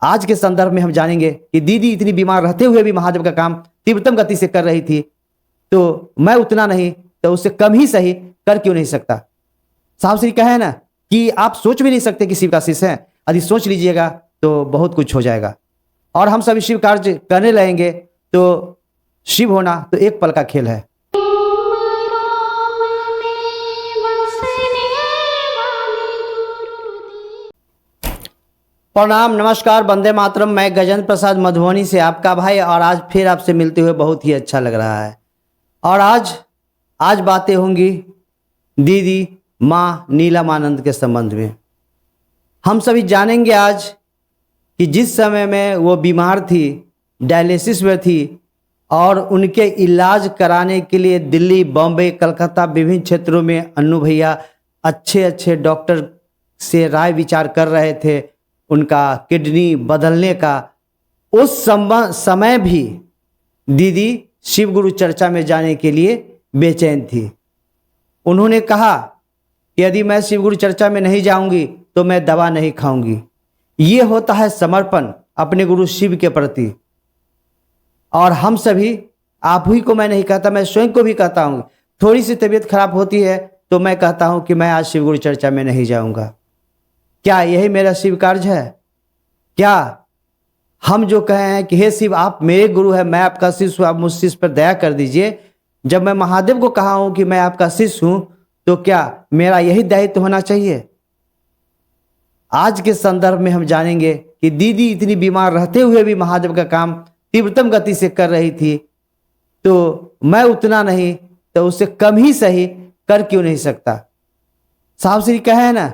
आज के संदर्भ में हम जानेंगे कि दीदी इतनी बीमार रहते हुए भी महादेव का काम तीव्रतम गति से कर रही थी, तो मैं उतना नहीं तो उससे कम ही सही कर क्यों नहीं सकता। साहब श्री कहे ना कि आप सोच भी नहीं सकते कि शिव का शिष्य है, यदि सोच लीजिएगा तो बहुत कुछ हो जाएगा। और हम सभी शिव कार्य करने लगेंगे तो शिव होना तो एक पल का खेल है। प्रणाम, नमस्कार, वंदे मातरम। मैं गजेंद्र प्रसाद मधुबनी से आपका भाई, और आज फिर आपसे मिलते हुए बहुत ही अच्छा लग रहा है। और आज बातें होंगी दीदी माँ नीलम के संबंध में। हम सभी जानेंगे आज कि जिस समय में वो बीमार थी, डायलिसिस में थी, और उनके इलाज कराने के लिए दिल्ली, बॉम्बे, कलकत्ता विभिन्न क्षेत्रों में अन्नू भैया अच्छे डॉक्टर से राय विचार कर रहे थे उनका किडनी बदलने का। उस समय भी दीदी शिव गुरु चर्चा में जाने के लिए बेचैन थी। उन्होंने कहा कि यदि मैं शिव गुरु चर्चा में नहीं जाऊंगी तो मैं दवा नहीं खाऊंगी। ये होता है समर्पण अपने गुरु शिव के प्रति। और हम सभी, आप ही को मैं नहीं कहता, मैं स्वयं को भी कहता हूँ, थोड़ी सी तबीयत खराब होती है तो मैं कहता हूँ कि मैं आज शिव गुरु चर्चा में नहीं जाऊंगा। क्या यही मेरा शिव कार्य है? क्या हम जो कहे हैं कि हे शिव आप मेरे गुरु हैं, मैं आपका शिष्य हूँ, आप मुझ शिष्य पर दया कर दीजिए। जब मैं महादेव को कहा हूं कि मैं आपका शिष्य हूं तो क्या मेरा यही दायित्व होना चाहिए? आज के संदर्भ में हम जानेंगे कि दीदी इतनी बीमार रहते हुए भी महादेव का काम तीव्रतम गति से कर रही थी, तो मैं उतना नहीं तो उससे कम ही सही कर क्यों नहीं सकता। साहब श्री कहे ना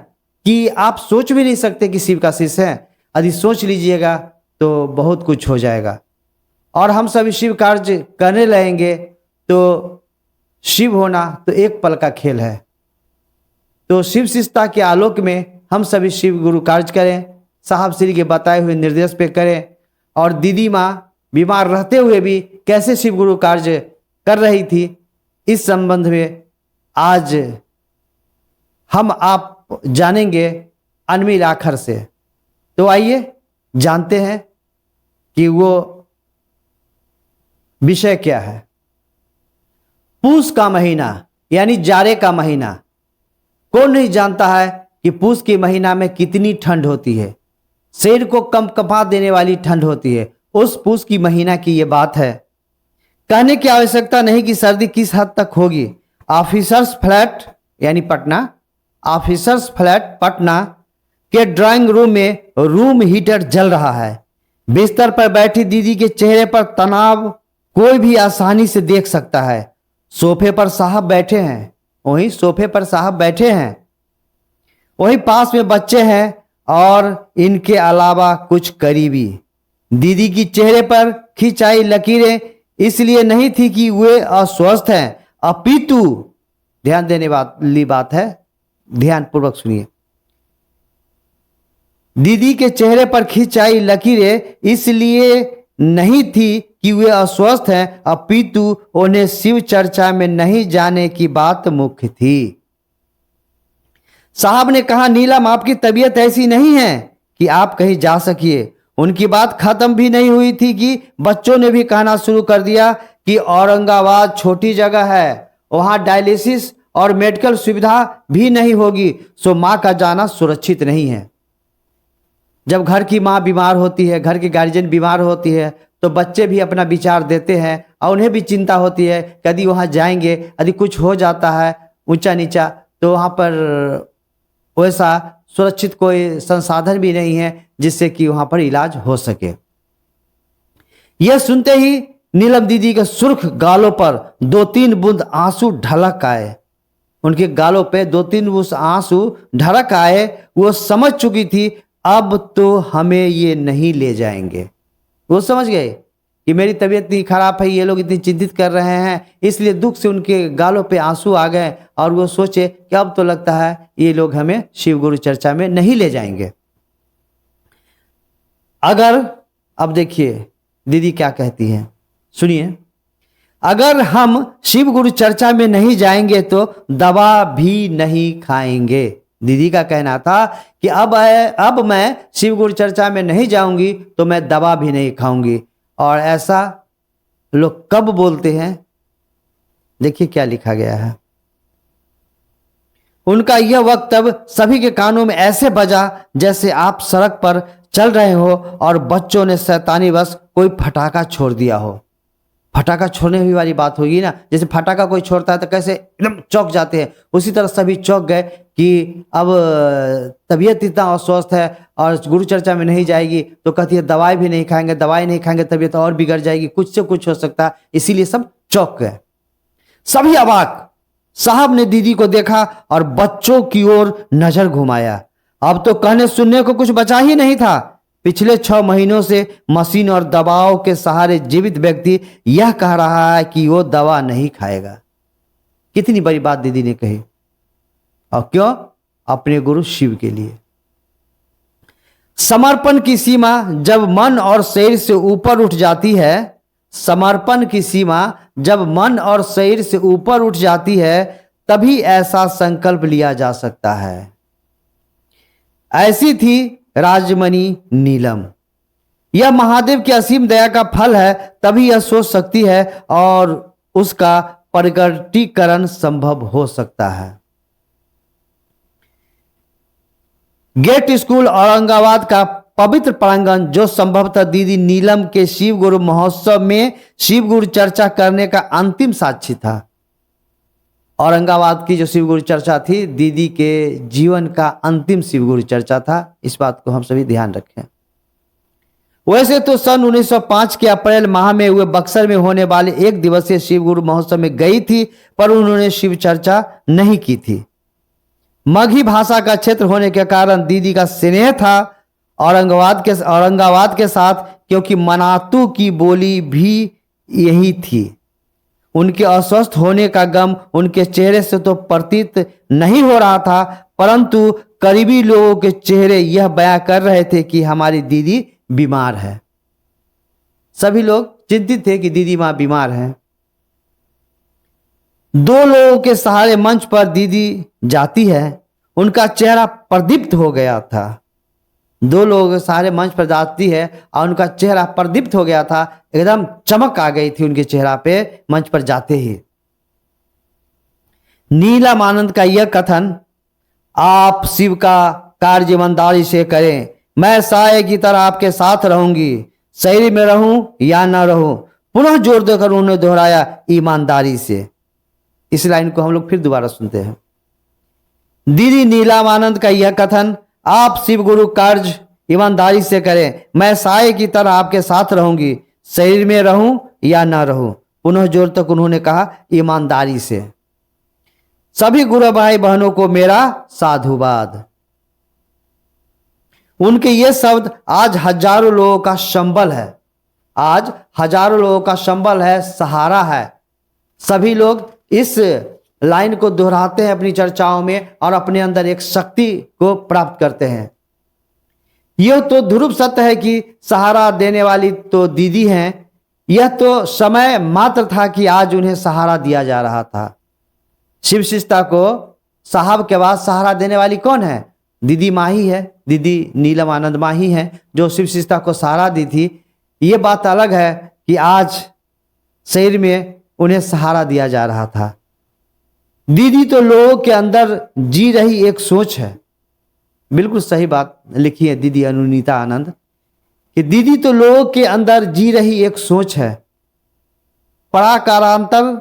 कि आप सोच भी नहीं सकते कि शिव का शिष्य है, यदि सोच लीजिएगा तो बहुत कुछ हो जाएगा। और हम सभी शिव कार्य करने लगेंगे तो शिव होना तो एक पल का खेल है। तो शिव शिष्टता के आलोक में हम सभी शिव गुरु कार्य करें, साहब श्री के बताए हुए निर्देश पे करें। और दीदी माँ बीमार रहते हुए भी कैसे शिव गुरु कार्य कर रही थी, इस संबंध में आज हम आप जानेंगे अनमिल आखर से। तो आइए जानते हैं कि वो विषय क्या है। पूस का महीना यानी जाड़े का महीना। कौन नहीं जानता है कि पूस के महीना में कितनी ठंड होती है, शरीर को कंपा देने वाली ठंड होती है। उस पूस की महीना की ये बात है। कहने की आवश्यकता नहीं कि सर्दी किस हद तक होगी। ऑफिसर्स फ्लैट यानी पटना, ऑफिसर्स फ्लैट पटना के ड्राइंग रूम में रूम हीटर जल रहा है। बिस्तर पर बैठी दीदी के चेहरे पर तनाव कोई भी आसानी से देख सकता है। सोफे पर साहब बैठे हैं, वहीं पास में बच्चे हैं और इनके अलावा कुछ करीबी। दीदी की चेहरे पर खिंचाई लकीरें इसलिए नहीं थी कि वे अस्वस्थ हैं, अपितु ध्यान देने वाली बात है, ध्यान पूर्वक सुनिए। दीदी के चेहरे पर खिंचाई लकीरें इसलिए नहीं थी कि वे अस्वस्थ हैं, अपितु उन्हें शिव चर्चा में नहीं जाने की बात मुख्य थी। साहब ने कहा, नीलम आपकी तबीयत ऐसी नहीं है कि आप कहीं जा सकिए। उनकी बात खत्म भी नहीं हुई थी कि बच्चों ने भी कहना शुरू कर दिया कि औरंगाबाद छोटी जगह है, वहां डायलिसिस और मेडिकल सुविधा भी नहीं होगी, सो मां का जाना सुरक्षित नहीं है। जब घर की मां बीमार होती है, घर के गार्जियन बीमार होती है, तो बच्चे भी अपना विचार देते हैं और उन्हें भी चिंता होती है कि यदि वहां जाएंगे, यदि कुछ हो जाता है ऊंचा नीचा, तो वहां पर वैसा सुरक्षित कोई संसाधन भी नहीं है जिससे कि वहां पर इलाज हो सके। यह सुनते ही नीलम दीदी के सुर्ख गालों पर 2-3 बूंद आंसू ढलक आए। उनके गालों पे 2-3 बूंद आंसू ढलक आए। वो समझ चुकी थी अब तो हमें ये नहीं ले जाएंगे। वो समझ गए कि मेरी तबीयत इतनी खराब है, ये लोग इतनी चिंतित कर रहे हैं, इसलिए दुख से उनके गालों पे आंसू आ गए और वो सोचे कि अब तो लगता है ये लोग हमें शिव गुरु चर्चा में नहीं ले जाएंगे। अगर, अब देखिए दीदी क्या कहती हैं, सुनिए। अगर हम शिव गुरु चर्चा में नहीं जाएंगे तो दवा भी नहीं खाएंगे। दीदी का कहना था कि अब मैं शिव गुरु चर्चा में नहीं जाऊंगी तो मैं दवा भी नहीं खाऊंगी। और ऐसा लोग कब बोलते हैं, देखिए क्या लिखा गया है। उनका यह वक्तव्य सभी के कानों में ऐसे बजा जैसे आप सड़क पर चल रहे हो और बच्चों ने शैतानीवश कोई फटाका छोड़ दिया हो। फटाका छोड़ने भी वाली बात होगी ना, जैसे फटाका कोई छोड़ता है तो कैसे एकदम चौंक जाते हैं, उसी तरह सभी चौंक गए कि अब तबीयत इतना अस्वस्थ है और गुरु चर्चा में नहीं जाएगी तो कहती है दवाई भी नहीं खाएंगे, दवाई नहीं खाएंगे तबीयत और बिगड़ जाएगी, कुछ से कुछ हो सकता है, इसीलिए सब चौंक गए। सभी अवाक। साहब ने दीदी को देखा और बच्चों की ओर नजर घुमाया। अब तो कहने सुनने को कुछ बचा ही नहीं था। पिछले 6 महीनों से मशीन और दबाव के सहारे जीवित व्यक्ति यह कह रहा है कि वो दवा नहीं खाएगा। कितनी बड़ी बात दीदी ने कही, और क्यों? अपने गुरु शिव के लिए। समर्पण की सीमा जब मन और शरीर से ऊपर उठ जाती है, समर्पण की सीमा जब मन और शरीर से ऊपर उठ जाती है, तभी ऐसा संकल्प लिया जा सकता है। ऐसी थी राजमणि नीलम। यह महादेव की असीम दया का फल है, तभी यह सोच सकती है और उसका प्रकटीकरण संभव हो सकता है। गेट स्कूल औरंगाबाद का पवित्र प्रांगण, जो संभवतः दीदी नीलम के शिव गुरु महोत्सव में शिव गुरु चर्चा करने का अंतिम साक्षी था। औरंगाबाद की जो शिव गुरु चर्चा थी, दीदी के जीवन का अंतिम शिव गुरु चर्चा था। इस बात को हम सभी ध्यान रखें। वैसे तो सन 1905 के अप्रैल माह में हुए बक्सर में होने वाले 1 दिवसीय शिव गुरु महोत्सव में गई थी, पर उन्होंने शिव चर्चा नहीं की थी। मगही भाषा का क्षेत्र होने के कारण दीदी का स्नेह था औरंगाबाद के साथ, क्योंकि मनातू की बोली भी यही थी। उनके अस्वस्थ होने का गम उनके चेहरे से तो प्रतीत नहीं हो रहा था, परंतु करीबी लोगों के चेहरे यह बयां कर रहे थे कि हमारी दीदी बीमार है। सभी लोग चिंतित थे कि दीदी मां बीमार है। 2 लोगों के सहारे मंच पर दीदी जाती है। उनका चेहरा प्रदीप्त हो गया था। 2 लोगों के सहारे मंच पर जाती है और उनका चेहरा प्रदीप्त हो गया था, एकदम चमक आ गई थी उनके चेहरा पे मंच पर जाते ही। नीलम आनंद का यह कथन, आप शिव का कार्य ईमानदारी से करें, मैं साये की तरह आपके साथ रहूंगी, शरीर में रहूं या ना रहूं, पुनः जोर देकर उन्होंने दोहराया, ईमानदारी से। इस लाइन को हम लोग फिर दोबारा सुनते हैं। दीदी नीलम आनंद का यह कथन, आप शिव गुरु कार्य ईमानदारी से करें, मैं साये की तरह आपके साथ रहूंगी, शरीर में रहूं या ना रहूं, पुनः जोर तक उन्होंने कहा, ईमानदारी से। सभी गुरु भाई बहनों को मेरा साधुवाद। उनके ये शब्द आज हजारों लोगों का संबल है, आज हजारों लोगों का संबल है, सहारा है। सभी लोग इस लाइन को दोहराते हैं अपनी चर्चाओं में और अपने अंदर एक शक्ति को प्राप्त करते हैं। यह तो ध्रुव सत्य है कि सहारा देने वाली तो दीदी हैं। यह तो समय मात्र था कि आज उन्हें सहारा दिया जा रहा था। शिव शिष्टा को साहब के बाद सहारा देने वाली कौन है? दीदी माँ ही है। दीदी नीलम आनंद माँ ही है जो शिव शिष्टा को सहारा दी थी। ये बात अलग है कि आज शरीर में उन्हें सहारा दिया जा रहा था। दीदी तो लोगों के अंदर जी रही एक सोच है। बिल्कुल सही बात लिखी है दीदी अनुनीता आनंद कि दीदी तो लोगों के अंदर जी रही एक सोच है, पराकारांतर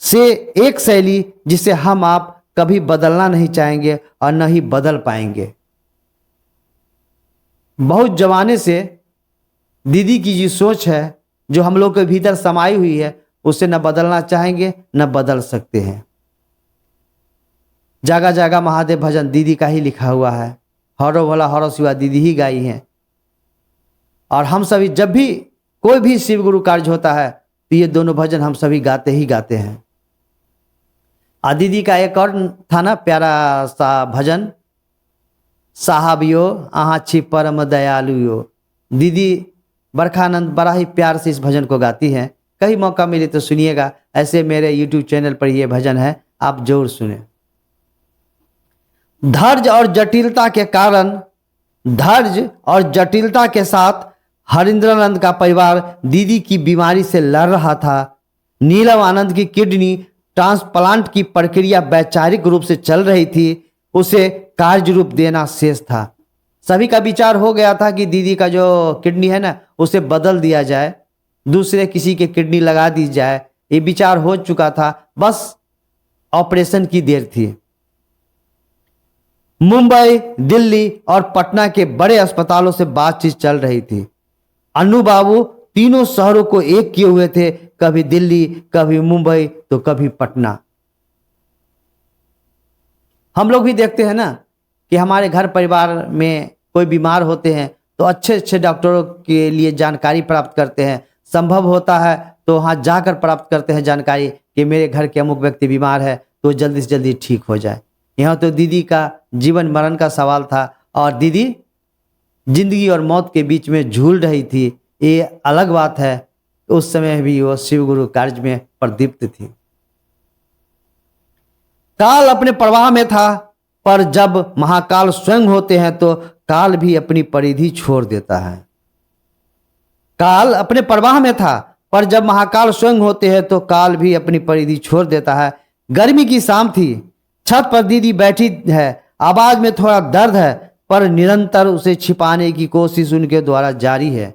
से एक शैली जिसे हम आप कभी बदलना नहीं चाहेंगे और न ही बदल पाएंगे। बहुत जमाने से दीदी की जो सोच है, जो हम लोग के भीतर समाई हुई है, उसे न बदलना चाहेंगे न बदल सकते हैं। जगह जगह महादेव भजन दीदी का ही लिखा हुआ है। हरो भोला हरो शिवा दीदी ही गाई हैं। और हम सभी जब भी कोई भी शिव गुरु कार्य होता है तो ये दोनों भजन हम सभी गाते ही गाते हैं। दीदी का एक और था ना प्यारा सा भजन, साहबियो आहा छी परम दयालुयो। दीदी बरखानंद बड़ा ही प्यार से इस भजन को गाती हैं। कहीं मौका मिले तो सुनिएगा। ऐसे मेरे YouTube चैनल पर यह भजन है, आप जरूर सुने। धैर्य और जटिलता के कारण, धैर्य और जटिलता के साथ हरिंद्रानंद का परिवार दीदी की बीमारी से लड़ रहा था। नीलम आनंद की किडनी ट्रांसप्लांट की प्रक्रिया वैचारिक रूप से चल रही थी, उसे कार्य रूप देना शेष था। सभी का विचार हो गया था कि दीदी का जो किडनी है ना, उसे बदल दिया जाए, दूसरे किसी के किडनी लगा दी जाए। ये विचार हो चुका था, बस ऑपरेशन की देर थी। मुंबई, दिल्ली और पटना के बड़े अस्पतालों से बातचीत चल रही थी। अन्नू बाबू तीनों शहरों को एक किए हुए थे, कभी दिल्ली, कभी मुंबई, तो कभी पटना। हम लोग भी देखते हैं ना कि हमारे घर परिवार में कोई बीमार होते हैं तो अच्छे अच्छे डॉक्टरों के लिए जानकारी प्राप्त करते हैं। संभव होता है तो वहाँ जाकर प्राप्त करते हैं जानकारी कि मेरे घर के अमुक व्यक्ति बीमार है, तो जल्दी से जल्दी ठीक हो जाए। यहाँ तो दीदी का जीवन मरण का सवाल था और दीदी जिंदगी और मौत के बीच में झूल रही थी। ये अलग बात है, उस समय भी वो शिव गुरु कार्य में प्रदीप्त थी। काल अपने प्रवाह में था, पर जब महाकाल स्वयं होते हैं तो काल भी अपनी परिधि छोड़ देता है। काल अपने प्रवाह में था, पर जब महाकाल स्वयं होते हैं तो काल भी अपनी परिधि छोड़ देता है। गर्मी की शाम थी, छत पर दीदी बैठी है, आवाज में थोड़ा दर्द है, पर निरंतर उसे छिपाने की कोशिश उनके द्वारा जारी है।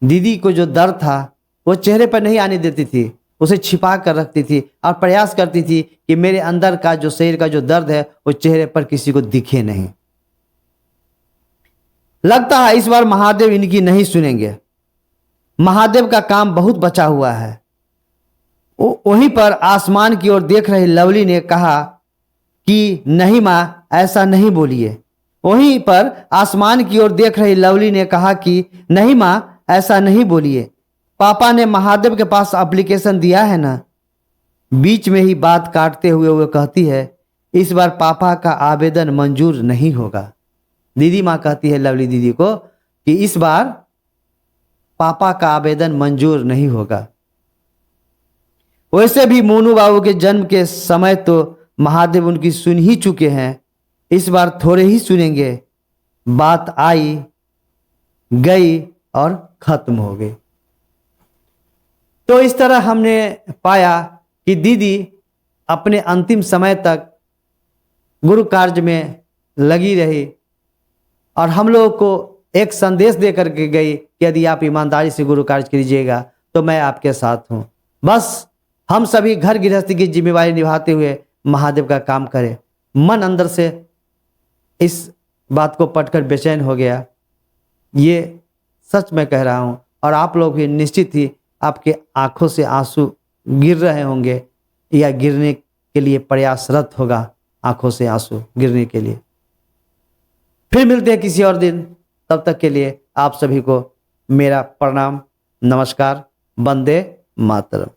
दीदी को जो दर्द था वो चेहरे पर नहीं आने देती थी, उसे छिपा कर रखती थी और प्रयास करती थी कि मेरे अंदर का जो शरीर का जो दर्द है वो चेहरे पर किसी को दिखे नहीं। लगता है इस बार महादेव इनकी नहीं सुनेंगे। महादेव का काम बहुत बचा हुआ है। वहीं पर आसमान की ओर देख रही लवली ने कहा कि नहीं मां, ऐसा नहीं बोलिए। वहीं पर आसमान की ओर देख रही लवली ने कहा कि नहीं मां, ऐसा नहीं बोलिए। पापा ने महादेव के पास एप्लीकेशन दिया है ना। बीच में ही बात काटते हुए वो कहती है, इस बार पापा का आवेदन मंजूर नहीं होगा। दीदी माँ कहती है लवली दीदी को कि इस बार पापा का आवेदन मंजूर नहीं होगा। वैसे भी मोनू बाबू के जन्म के समय तो महादेव उनकी सुन ही चुके हैं, इस बार थोड़े ही सुनेंगे। बात आई गई और खत्म हो गई। तो इस तरह हमने पाया कि दीदी अपने अंतिम समय तक गुरु कार्य में लगी रही और हम लोगों को एक संदेश दे करके गई कि यदि आप ईमानदारी से गुरु कार्य कीजिएगा तो मैं आपके साथ हूँ। बस हम सभी घर गृहस्थी की जिम्मेवारी निभाते हुए महादेव का काम करें। मन अंदर से इस बात को पढ़कर बेचैन हो गया, ये सच मैं कह रहा हूँ। और आप लोग भी निश्चित ही आपके आंखों से आंसू गिर रहे होंगे या गिरने के लिए प्रयासरत होगा, आंखों से आंसू गिरने के लिए। फिर मिलते हैं किसी और दिन, तब तक के लिए आप सभी को मेरा प्रणाम, नमस्कार, वंदे मातरम।